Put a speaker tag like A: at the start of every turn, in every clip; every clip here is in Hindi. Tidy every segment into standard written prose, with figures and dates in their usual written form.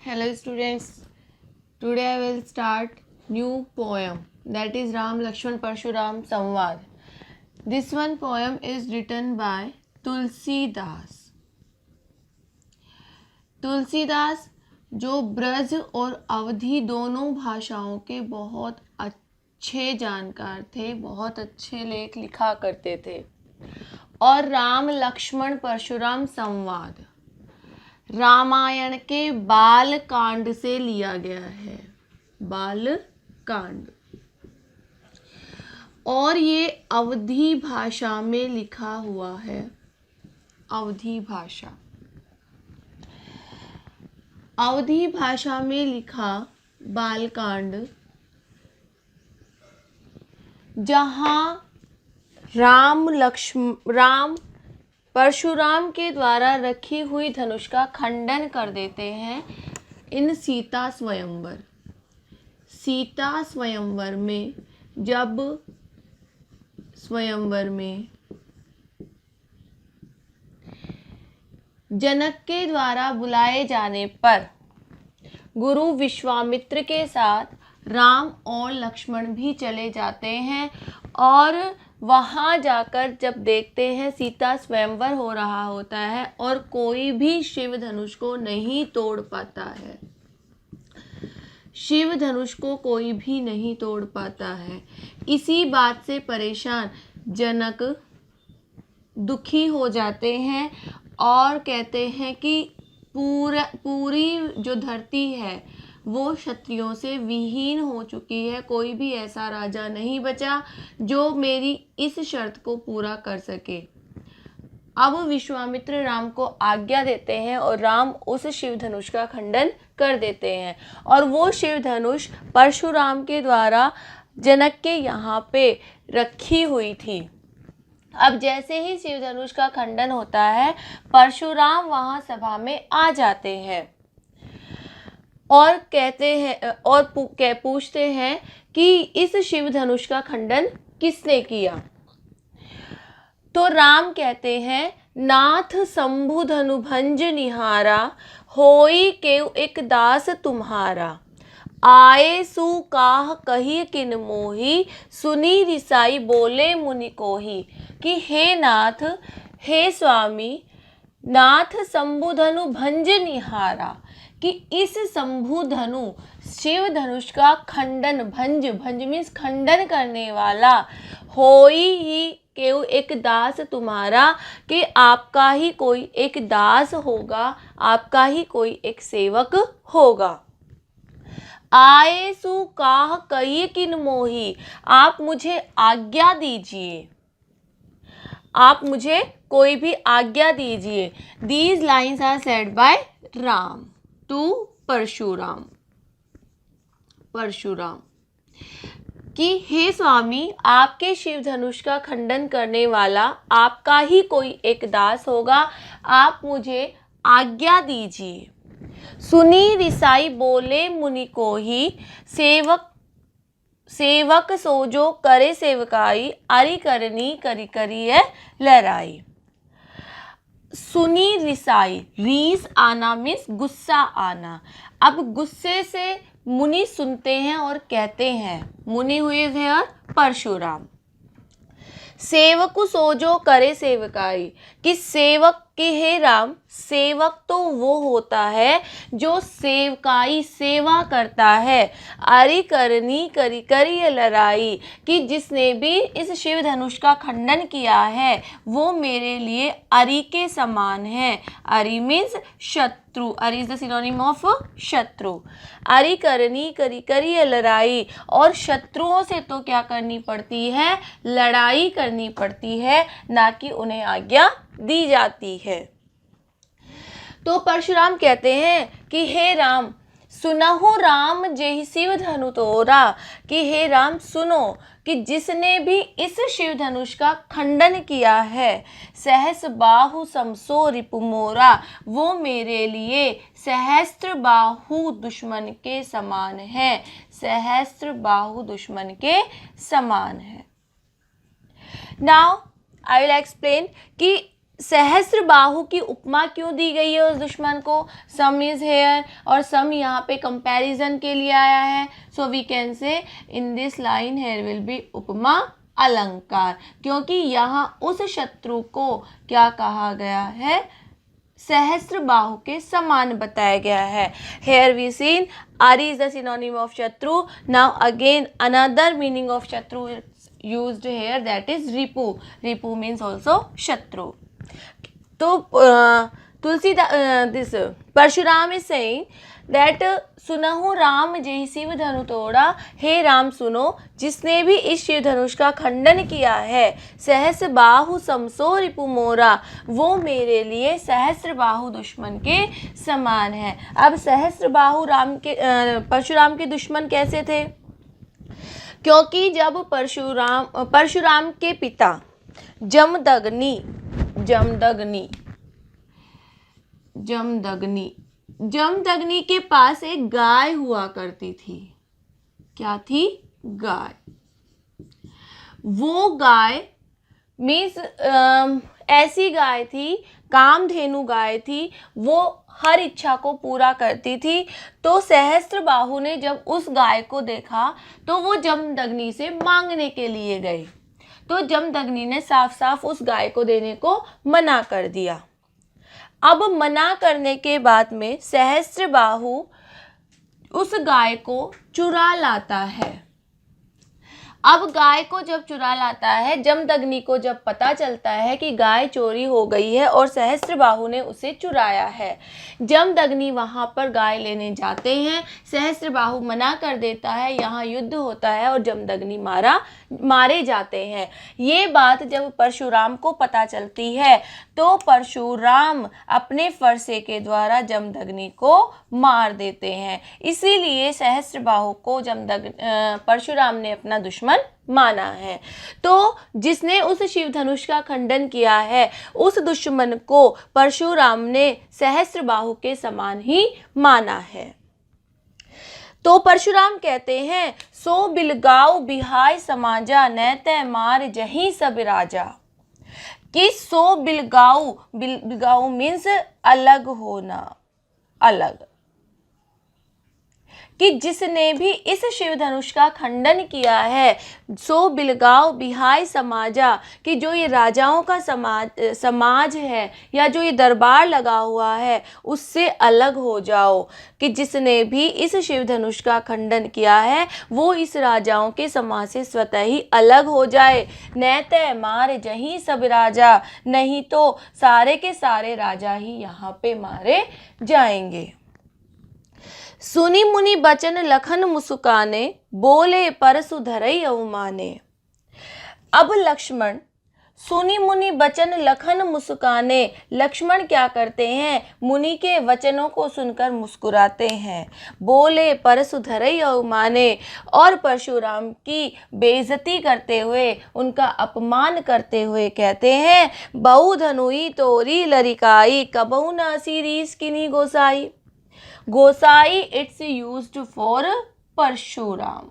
A: Hello students, today I will start new poem that is Ram Lakshman Parshuram Samvad. This one poem is written by Tulsidas. Tulsidas जो ब्रज और अवधी दोनों भाषाओं के बहुत अच्छे जानकार थे, बहुत अच्छे लेख लिखा करते थे। और राम लक्ष्मण परशुराम संवाद रामायण के बाल कांड से लिया गया है, बाल कांड, और ये अवधी भाषा में लिखा हुआ है। अवधी भाषा, अवधी भाषा में लिखा बालकांड, जहाँ राम परशुराम के द्वारा रखी हुई धनुष का खंडन कर देते हैं इन सीता स्वयंवर। सीता स्वयंवर में जब स्वयंवर में जनक के द्वारा बुलाए जाने पर गुरु विश्वामित्र के साथ राम और लक्ष्मण भी चले जाते हैं और वहाँ जाकर जब देखते हैं सीता स्वयंवर हो रहा होता है और कोई भी शिव धनुष को नहीं तोड़ पाता है। शिव धनुष को कोई भी नहीं तोड़ पाता है। इसी बात से परेशान जनक दुखी हो जाते हैं और कहते हैं कि पूरी जो धरती है वो क्षत्रियों से विहीन हो चुकी है। कोई भी ऐसा राजा नहीं बचा जो मेरी इस शर्त को पूरा कर सके। अब विश्वामित्र राम को आज्ञा देते हैं और राम उस शिव धनुष का खंडन कर देते हैं और वो शिव धनुष परशुराम के द्वारा जनक के यहाँ पे रखी हुई थी। अब जैसे ही शिव धनुष का खंडन होता है, परशुराम वहाँ सभा में आ जाते हैं और कहते हैं और पूछते हैं कि इस शिव धनुष का खंडन किसने किया। तो राम कहते हैं, नाथ शंभु धनु भंज निहारा, होई केउ एक दास तुम्हारा, आए सु काह कही किन मोही, सुनी रिसाई बोले मुनि कोही। कि हे नाथ, हे स्वामी, नाथ शंभु धनु भंज निहारा, कि इस शंभु धनु शिव धनुष का खंडन, भंज मीन्स खंडन करने वाला, होई ही केउ एक दास तुम्हारा, कि आपका ही कोई एक दास होगा, आपका ही कोई एक सेवक होगा। आए सु काह कही किन मोही, आप मुझे आज्ञा दीजिए, आप मुझे कोई भी आज्ञा दीजिए। These lines are said by Ram to Parshuram. Parshuram कि हे स्वामी, आपके शिव धनुष का खंडन करने वाला आपका ही कोई एक दास होगा, आप मुझे आज्ञा दीजिए। सुनी रिसाई बोले मुनि को ही, सेवक सोजो करे सेवकाई, अरि करनी करी करिए लड़ाई। सुनी रिसाई, रीस आना मीन्स गुस्सा आना। अब गुस्से से मुनि सुनते हैं और कहते हैं, मुनि हुए है परशुराम। सेवक सोजो करे सेवकाई, कि सेवक के हे राम, सेवक तो वो होता है जो सेवकाई सेवा करता है। अरि करनी करी करी लड़ाई, कि जिसने भी इस शिव धनुष का खंडन किया है वो मेरे लिए अरि के समान है। अरि मीन्स शत्रु, अरि इज द सिनोनिम ऑफ शत्रु। अरि करनी करी करी लड़ाई, और शत्रुओं से तो क्या करनी पड़ती है, लड़ाई करनी पड़ती है, ना कि उन्हें आज्ञा दी जाती है। तो परशुराम कहते हैं कि हे राम, सुनहु राम जेहि शिव धनु तोरा, कि हे राम सुनो कि जिसने भी इस शिव धनुष का खंडन किया है, सहस बाहु समसो रिपु मोरा, वो मेरे लिए सहस्त्र बाहु दुश्मन के समान है। सहस्त्र बाहु दुश्मन के समान है। नाउ आई विल एक्सप्लेन कि सहस्त्र बाहु की उपमा क्यों दी गई है उस दुश्मन को? सम इज हेयर और सम यहाँ पे कंपैरिजन के लिए आया है. सो we can say in this line here will be उपमा अलंकार, क्योंकि यहाँ उस शत्रु को क्या कहा गया है? सहस्त्र बाहु के समान बताया गया है. Here we seen ari is the synonym of shatru. Now again another meaning of shatru used here, that is ripu. Ripu means also shatru. तो this Parashuram is saying that सुनहु राम जेहि शिव धनु तोड़ा. हे राम सुनो, जिसने भी इस शिव धनुष का खंडन किया है. सहस्र बाहु समसो रिपु मोरा, वो मेरे लिए सहस्र बाहु दुश्मन के समान है. अब सहस्र बाहु परशुराम के दुश्मन कैसे थे? क्योंकि जब परशुराम के पिता जमदग्नि के पास एक गाय हुआ करती थी. क्या थी? गाय. वो गाय मीन्स ऐसी गाय थी, कामधेनु गाय थी, वो हर इच्छा को पूरा करती थी. तो सहस्त्र बाहु ने जब उस गाय को देखा तो वो जमदग्नि से मांगने के लिए गए. तो जमदग्नि ने साफ साफ उस गाय को देने को मना कर दिया. अब मना करने के बाद में सहस्त्र बाहु उस गाय को चुरा लाता है. अब गाय को जब चुरा लाता है, जमदग्नि को जब पता चलता है कि गाय चोरी हो गई है और सहस्त्र बाहु ने उसे चुराया है, जमदग्नि वहाँ पर गाय लेने जाते हैं. सहस्त्र बाहु मना कर देता है, यहाँ युद्ध होता है और जमदग्नि मारे जाते हैं. ये बात जब परशुराम को पता चलती है तो परशुराम अपने फरसे के द्वारा जमदग्नि को मार देते हैं. इसीलिए सहस्त्र बाहु को परशुराम ने अपना दुश्मन माना है. तो जिसने उस शिव धनुष का खंडन किया है, उस दुश्मन को परशुराम ने सहस्त्र बाहु के समान ही माना है. तो परशुराम कहते हैं, सो बिलगाओ बिहाय समाजा, नैते मार जहीं सब राजा. कि सो बिलगाओ मीन्स अलग होना, अलग. कि जिसने भी इस शिव धनुष का खंडन किया है, सो बिलगाओ बिहाय समाजा, कि जो ये राजाओं का समाज है या जो ये दरबार लगा हुआ है उससे अलग हो जाओ. कि जिसने भी इस शिव धनुष का खंडन किया है वो इस राजाओं के समाज से स्वतः ही अलग हो जाए. नैते मार जहीं सब राजा, नहीं तो सारे के सारे राजा ही यहाँ पे मारे जाएंगे. सुनी मुनि बचन लखन मुस्काने, बोले परसु धरई अवमाने. अब लक्ष्मण सुनी मुनि बचन लखन मुस्काने, लक्ष्मण क्या करते हैं? मुनि के वचनों को सुनकर मुस्कुराते हैं. बोले परसु धरई अवमाने, और परशुराम की बेइज्जती करते हुए, उनका अपमान करते हुए कहते हैं, बहु धनुई तोरी लरिकाई, कबहु न असी रीस किन्हीं गोसाई. गोसाई इट्स यूज्ड फॉर परशुराम.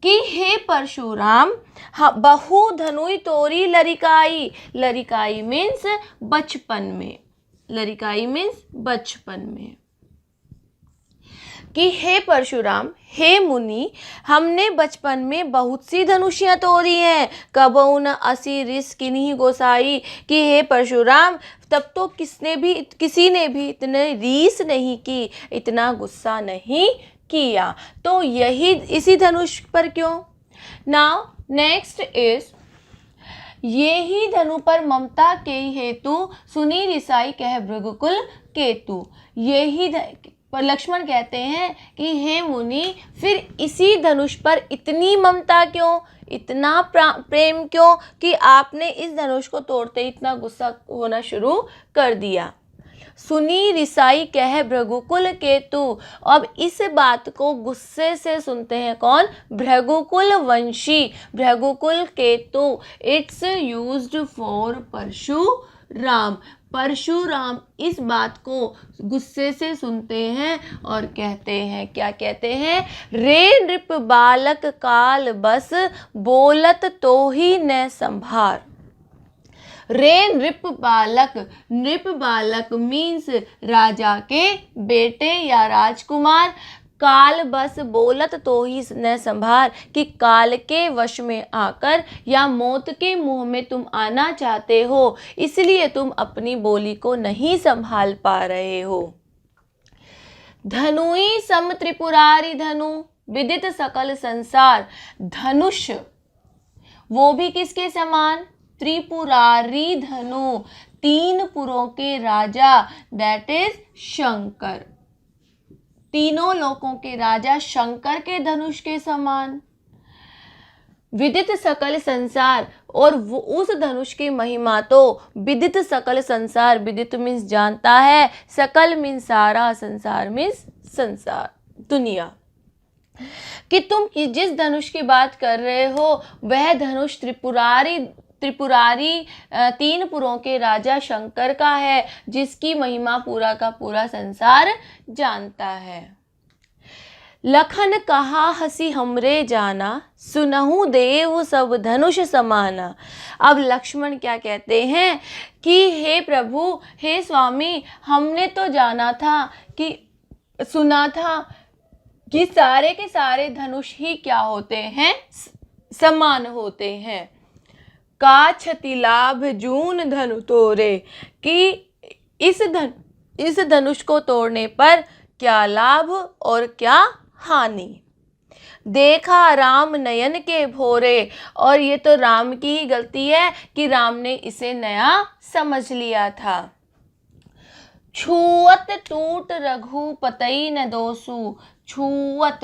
A: कि हे परशुराम, बहु धनुई तोरी लरिकाई. लरिकाई मीन्स बचपन में. लरिकाई मीन्स बचपन में. कि हे परशुराम, हे मुनि, हमने बचपन में बहुत सी धनुषियाँ तोड़ी हैं. कबहु न असी रिस किन्हीं गोसाई. कि हे परशुराम, तब तो किसी ने भी इतने रीस नहीं की, इतना गुस्सा नहीं किया. तो यही इसी धनुष पर क्यों? नाउ नेक्स्ट इज, ये ही धनु पर ममता के हेतु, सुनी रिसाई कह भृगुकुल केतु. यही पर लक्ष्मण कहते हैं कि हे मुनि, फिर इसी धनुष पर इतनी ममता क्यों, इतना प्रेम क्यों कि आपने इस धनुष को तोड़ते इतना गुस्सा होना शुरू कर दिया. सुनी रिसाई कह भृगुकुल केतु. अब इस बात को गुस्से से सुनते हैं कौन? भृगुकुल वंशी, भृगुकुल केतु. It's used for Parshuram. Ram. Parshuram इस बात को गुस्से से सुनते हैं और कहते हैं, क्या कहते हैं? रे नृप बालक काल बस, बोलत तो ही न संभार। रे नृप बालक मीन्स राजा के बेटे या राजकुमार। काल बस बोलत तो ही न संभार, कि काल के वश में आकर या मौत के मुंह में तुम आना चाहते हो, इसलिए तुम अपनी बोली को नहीं संभाल पा रहे हो। धनुई सम त्रिपुरारी धनु, विदित सकल संसार। धनुष वो भी किसके समान? त्रिपुरारी धनु, 3 पुरों के राजा, दैट इज शंकर। तीनों लोकों के राजा शंकर के धनुष के समान। विदित सकल संसार, और वो उस धनुष की महिमा तो विदित सकल संसार, विदित मीन्स जानता है, सकल मीन्स सारा, संसार मीन्स संसार, दुनिया। कि तुम जिस धनुष की बात कर रहे हो वह धनुष त्रिपुरारी 3 पुरों के राजा शंकर का है, जिसकी महिमा पूरा का पूरा संसार जानता है। लखन कहा हसी हमरे जाना, सुनहु देव सब धनुष समाना। अब लक्ष्मण क्या कहते हैं कि हे प्रभु, हे स्वामी, हमने तो जाना था कि सुना था कि सारे के सारे धनुष ही क्या होते हैं? समान होते हैं। का क्षति लाभ जून धनु तोरे, कि इस धनुष को तोड़ने पर क्या लाभ और क्या हानि। देखा राम नयन के भोरे, और ये तो राम की ही गलती है कि राम ने इसे नया समझ लिया था। छुअत टूट रघुपति न दोसु, छुअत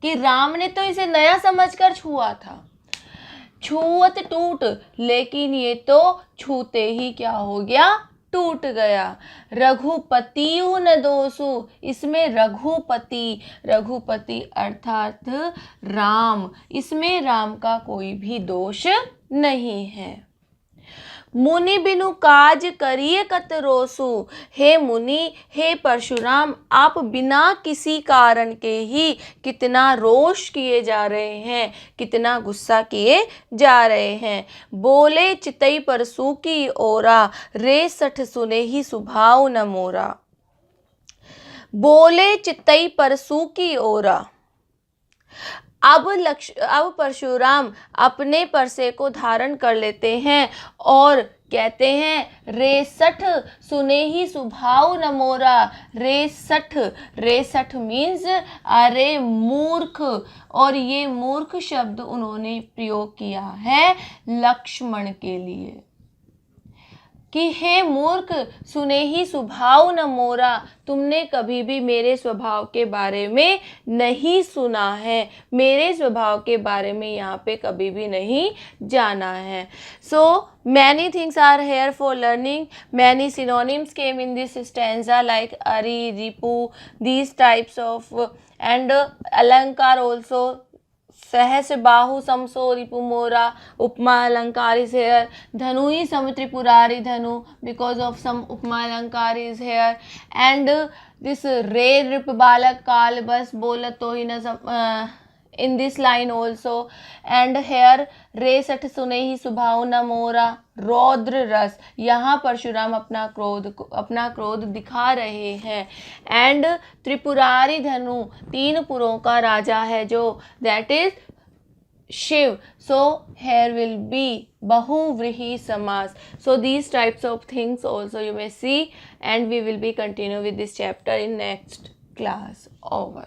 A: कि राम ने तो इसे नया समझकर छुआ था। छुअत टूट, लेकिन ये तो छूते ही क्या हो गया? टूट गया। रघुपति न दोसु, इसमें रघुपति अर्थात राम, इसमें राम का कोई भी दोष नहीं है। मुनि बिनु काज करिए कत रोसु, हे मुनि, हे परशुराम, आप बिना किसी कारण के ही कितना रोष किए जा रहे हैं, कितना गुस्सा किए जा रहे हैं। बोले चितई परसु की ओरा, रे सठ सुने ही सुभाव न मोरा। बोले चितई परसु की ओरा। अब परशुराम अपने परसे को धारण कर लेते हैं और कहते हैं, रेसठ सुने ही सुभाव न मोरा। रेसठ मीन्स अरे मूर्ख, और ये मूर्ख शब्द उन्होंने प्रयोग किया है लक्ष्मण के लिए कि हे मूर्ख, सुने ही स्वभाव न मोरा, तुमने कभी भी मेरे स्वभाव के बारे में नहीं सुना है, मेरे स्वभाव के बारे में यहाँ पे कभी भी नहीं जाना है। सो many things are here for learning. Many synonyms came in this stanza like Ari, Ripu, these types of, and Alankar also. सहस बाहु समसो रिपु मोरा, उपमा अलंकार is here. Dhanui sam tripurari dhanu, because of some उपमा अलंकार is here. And this re rip balak kal bas bolat to hi na in this line also. And here रे सठ सुने ही सुभाव न मोरा, रौद्र रस, यहाँ परशुराम अपना क्रोध दिखा रहे हैं। एंड त्रिपुरारी धनु, 3 पुरों का राजा है जो, that is Shiva. So here will be bahuvrihi samas. So these types of things also you may see, and we will be continue with this chapter in next class. Over.